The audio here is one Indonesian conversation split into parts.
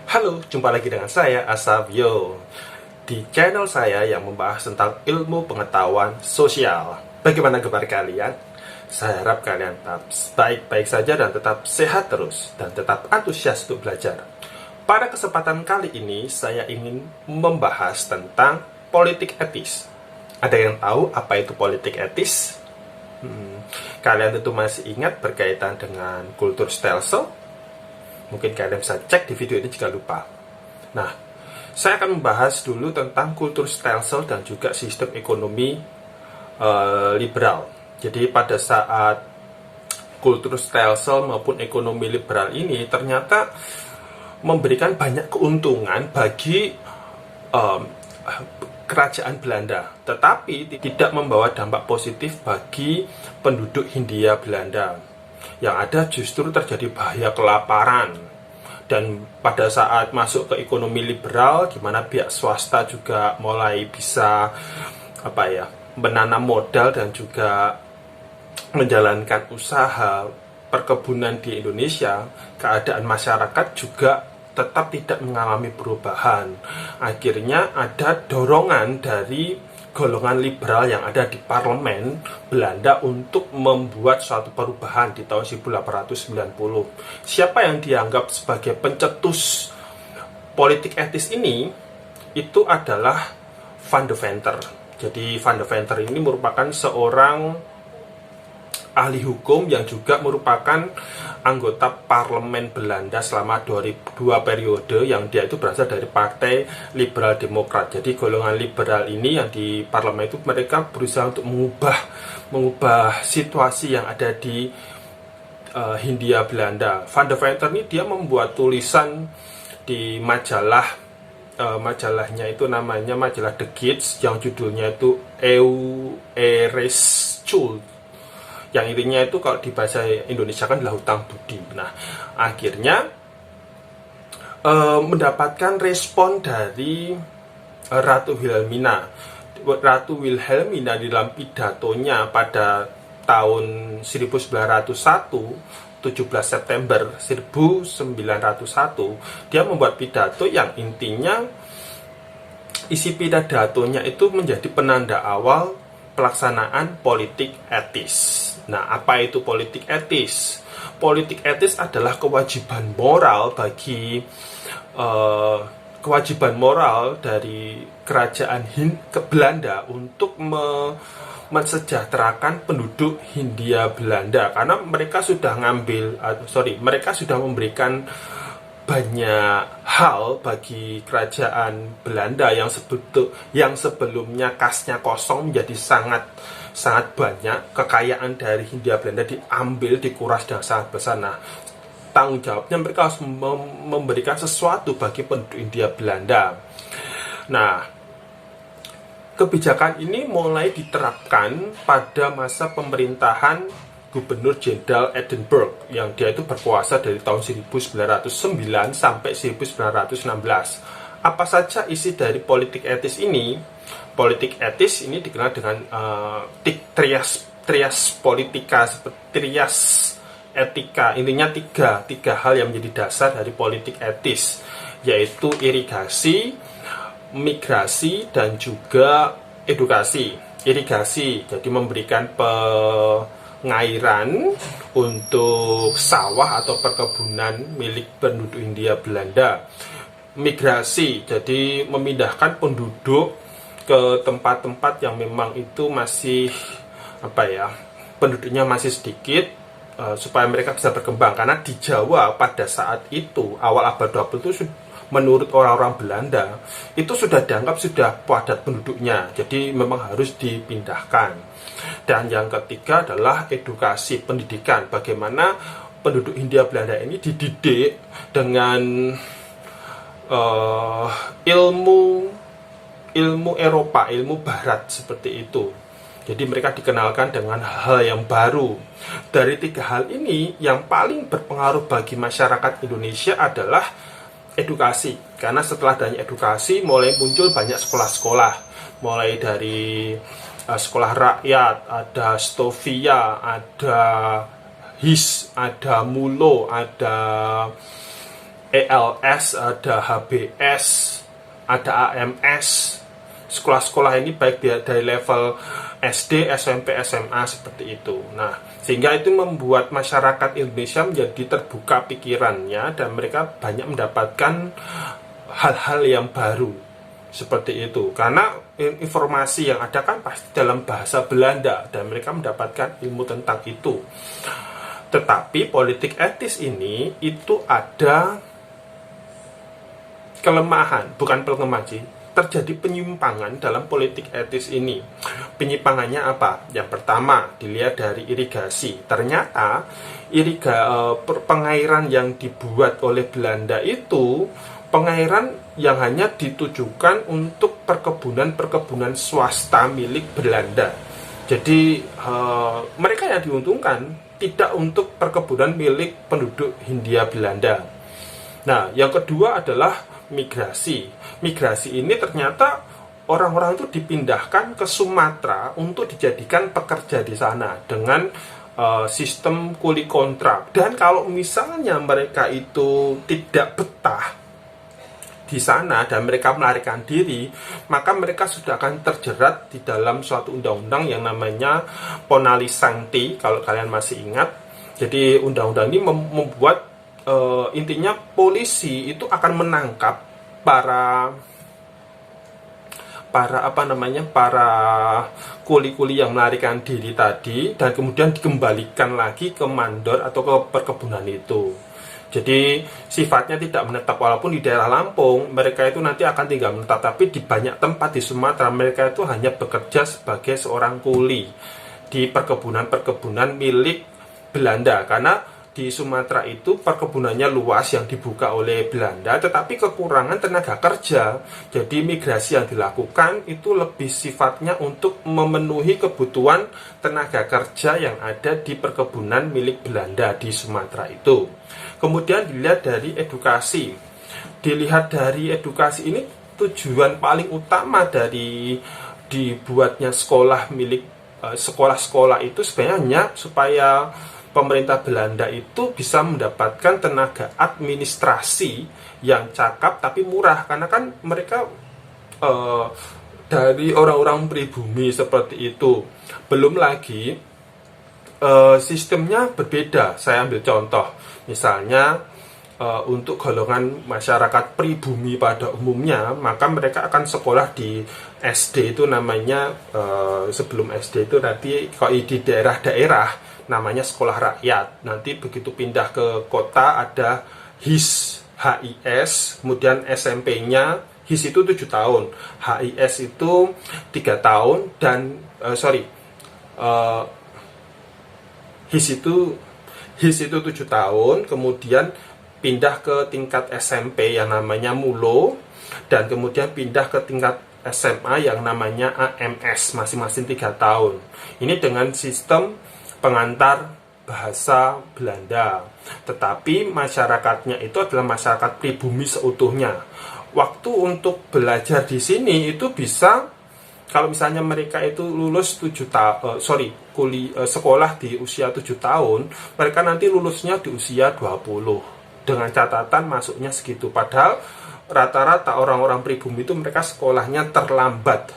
Halo, jumpa lagi dengan saya, Asavio, di channel saya yang membahas tentang ilmu pengetahuan sosial. Bagaimana kabar kalian? Saya harap kalian tetap baik-baik saja dan tetap sehat terus, dan tetap antusias untuk belajar. Pada kesempatan kali ini, saya ingin membahas tentang politik etis. Ada yang tahu apa itu politik etis? Kalian tentu masih ingat berkaitan dengan kultur stelsel. Mungkin kalian bisa cek di video ini jika lupa. Nah, saya akan membahas dulu tentang kultur stelsel dan juga sistem ekonomi liberal. Jadi pada saat kultur stelsel maupun ekonomi liberal ini ternyata memberikan banyak keuntungan bagi kerajaan Belanda, tetapi tidak membawa dampak positif bagi penduduk Hindia Belanda. Yang ada justru terjadi bahaya kelaparan. Dan pada saat masuk ke ekonomi liberal, di mana pihak swasta juga mulai bisa menanam modal dan juga menjalankan usaha perkebunan di Indonesia, keadaan masyarakat juga tetap tidak mengalami perubahan. Akhirnya ada dorongan dari golongan liberal yang ada di parlemen Belanda untuk membuat suatu perubahan di tahun 1890. Siapa yang dianggap sebagai pencetus politik etis ini? Itu adalah Van Deventer. Jadi Van Deventer ini merupakan seorang ahli hukum yang juga merupakan anggota parlemen Belanda selama 2 periode, yang dia itu berasal dari Partai Liberal Demokrat. Jadi golongan liberal ini yang di parlemen itu mereka berusaha untuk mengubah situasi yang ada di Hindia Belanda. Van Deventer ini dia membuat tulisan di majalahnya itu namanya majalah The Gids, yang judulnya itu Eres Schuld, yang intinya itu kalau di bahasa Indonesia kan adalah hutang budi. Nah, akhirnya mendapatkan respon dari Ratu Wilhelmina. Ratu Wilhelmina di dalam pidatonya pada tahun 1901, 17 September 1901, dia membuat pidato yang intinya isi pidatonya itu menjadi penanda awal pelaksanaan politik etis. Nah, apa itu politik etis? Politik etis adalah kewajiban moral dari kerajaan Belanda untuk mensejahterakan penduduk Hindia Belanda, karena mereka sudah memberikan banyak hal bagi kerajaan Belanda yang sebelumnya kasnya kosong menjadi sangat banyak. Kekayaan dari Hindia Belanda diambil, dikuras dengan sangat besar. Nah, tanggung jawabnya mereka harus memberikan sesuatu bagi penduduk Hindia Belanda. Nah, kebijakan ini mulai diterapkan pada masa pemerintahan Gubernur Jenderal Edinburgh, yang dia itu berkuasa dari tahun 1909 sampai 1916. Apa saja isi dari politik etis ini? Politik etis ini dikenal dengan trias politika, trias etika. Intinya tiga hal yang menjadi dasar dari politik etis, yaitu irigasi, migrasi, dan juga edukasi. Irigasi, jadi memberikan pengairan untuk sawah atau perkebunan milik penduduk Hindia Belanda. Migrasi, jadi memindahkan penduduk ke tempat-tempat yang memang itu masih penduduknya masih sedikit, supaya mereka bisa berkembang. Karena di Jawa pada saat itu, awal abad 20 itu menurut orang-orang Belanda itu sudah dianggap sudah padat penduduknya, jadi memang harus dipindahkan. Dan yang ketiga adalah edukasi, pendidikan. Bagaimana penduduk Hindia Belanda ini dididik dengan ilmu Eropa, ilmu Barat seperti itu. Jadi mereka dikenalkan dengan hal yang baru. Dari tiga hal ini, yang paling berpengaruh bagi masyarakat Indonesia adalah edukasi. Karena setelah adanya edukasi, mulai muncul banyak sekolah-sekolah. Mulai dari sekolah rakyat, ada Stovia, ada HIS, ada MULO, ada ELS, ada HBS, ada AMS. Sekolah-sekolah ini baik dari level SD, SMP, SMA seperti itu. Nah, sehingga itu membuat masyarakat Indonesia menjadi terbuka pikirannya dan mereka banyak mendapatkan hal-hal yang baru seperti itu. Karena informasi yang ada kan pasti dalam bahasa Belanda dan mereka mendapatkan ilmu tentang itu. Tetapi politik etis ini itu ada kelemahan, bukan pelemahan sih. Terjadi penyimpangan dalam politik etis ini. Penyimpangannya apa? Yang pertama, dilihat dari irigasi. Ternyata pengairan yang dibuat oleh Belanda itu pengairan yang hanya ditujukan untuk perkebunan-perkebunan swasta milik Belanda. Jadi mereka yang diuntungkan, tidak untuk perkebunan milik penduduk Hindia Belanda. Nah, yang kedua adalah migrasi. Migrasi ini ternyata orang-orang itu dipindahkan ke Sumatera untuk dijadikan pekerja di sana dengan sistem kuli kontrak. Dan kalau misalnya mereka itu tidak betah di sana dan mereka melarikan diri, maka mereka sudah akan terjerat di dalam suatu undang-undang yang namanya Ponali Sancti, kalau kalian masih ingat. Jadi undang-undang ini membuat intinya polisi itu akan menangkap para kuli-kuli yang melarikan diri tadi dan kemudian dikembalikan lagi ke mandor atau ke perkebunan itu. Jadi sifatnya tidak menetap, walaupun di daerah Lampung mereka itu nanti akan tinggal menetap, tapi di banyak tempat di Sumatera mereka itu hanya bekerja sebagai seorang kuli di perkebunan-perkebunan milik Belanda. Karena di Sumatera itu perkebunannya luas yang dibuka oleh Belanda, tetapi kekurangan tenaga kerja. Jadi migrasi yang dilakukan itu lebih sifatnya untuk memenuhi kebutuhan tenaga kerja yang ada di perkebunan milik Belanda di Sumatera itu. Kemudian dilihat dari edukasi. Dilihat dari edukasi ini, tujuan paling utama dari dibuatnya sekolah milik sekolah-sekolah itu sebenarnya supaya pemerintah Belanda itu bisa mendapatkan tenaga administrasi yang cakap tapi murah, karena kan mereka dari orang-orang pribumi seperti itu. Belum lagi sistemnya berbeda. Saya ambil contoh, misalnya untuk golongan masyarakat pribumi pada umumnya, maka mereka akan sekolah di SD itu namanya, sebelum SD itu nanti kalau di daerah-daerah namanya sekolah rakyat. Nanti begitu pindah ke kota ada HIS, HIS, kemudian SMP-nya HIS itu 7 tahun, HIS itu 3 tahun, dan HIS itu 7 tahun, kemudian pindah ke tingkat SMP yang namanya MULO, dan kemudian pindah ke tingkat SMA yang namanya AMS, masing-masing 3 tahun. Ini dengan sistem pengantar bahasa Belanda, tetapi masyarakatnya itu adalah masyarakat pribumi seutuhnya. Waktu untuk belajar di sini itu bisa, kalau misalnya mereka itu lulus sekolah di usia 7 tahun, mereka nanti lulusnya di usia 20, dengan catatan masuknya segitu. Padahal rata-rata orang-orang pribumi itu mereka sekolahnya terlambat,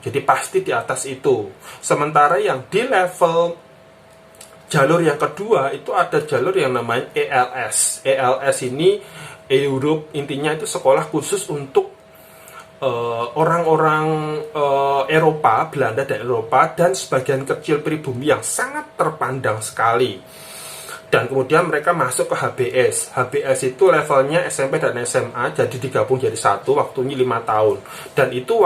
jadi pasti di atas itu. Sementara yang di level jalur yang kedua itu ada jalur yang namanya ELS. ELS ini Europe, intinya itu sekolah khusus untuk orang-orang Eropa, Belanda dan Eropa, dan sebagian kecil pribumi yang sangat terpandang sekali. Dan kemudian mereka masuk ke HBS. HBS itu levelnya SMP dan SMA, jadi digabung jadi satu, waktunya 5 tahun. Dan itu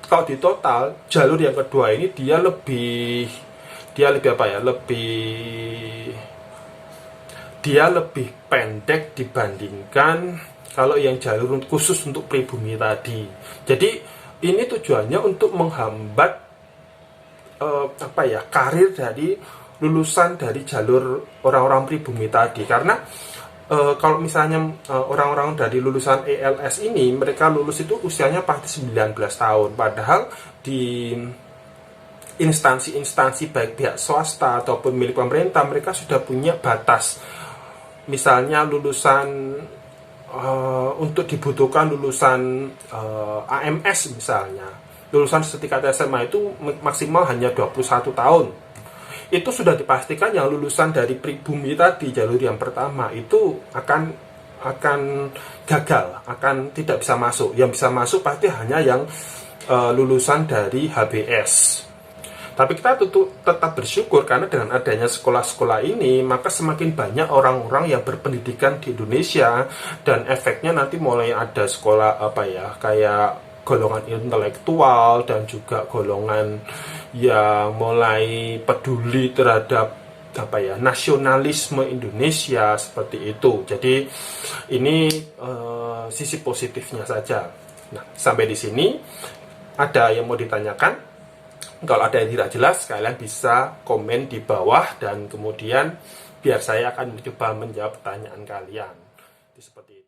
kalau di total jalur yang kedua ini dia lebih pendek dibandingkan kalau yang jalur khusus untuk pribumi tadi. Jadi ini tujuannya untuk menghambat karir dari lulusan dari jalur orang-orang pribumi tadi. Karena kalau misalnya orang-orang dari lulusan ELS ini, mereka lulus itu usianya pasti 19 tahun, padahal di instansi-instansi baik pihak swasta ataupun milik pemerintah mereka sudah punya batas. Misalnya lulusan untuk dibutuhkan lulusan AMS misalnya, lulusan setingkat SMA itu maksimal hanya 21 tahun. Itu sudah dipastikan yang lulusan dari pribumi tadi, jalur yang pertama, itu akan gagal, akan tidak bisa masuk. Yang bisa masuk pasti hanya yang lulusan dari HBS. Tapi kita tetap bersyukur karena dengan adanya sekolah-sekolah ini, maka semakin banyak orang-orang yang berpendidikan di Indonesia, dan efeknya nanti mulai ada sekolah kayak golongan intelektual dan juga golongan yang mulai peduli terhadap nasionalisme Indonesia seperti itu. Jadi ini sisi positifnya saja. Nah, sampai di sini ada yang mau ditanyakan? Kalau ada yang tidak jelas, kalian bisa komen di bawah dan kemudian biar saya akan mencoba menjawab pertanyaan kalian. Seperti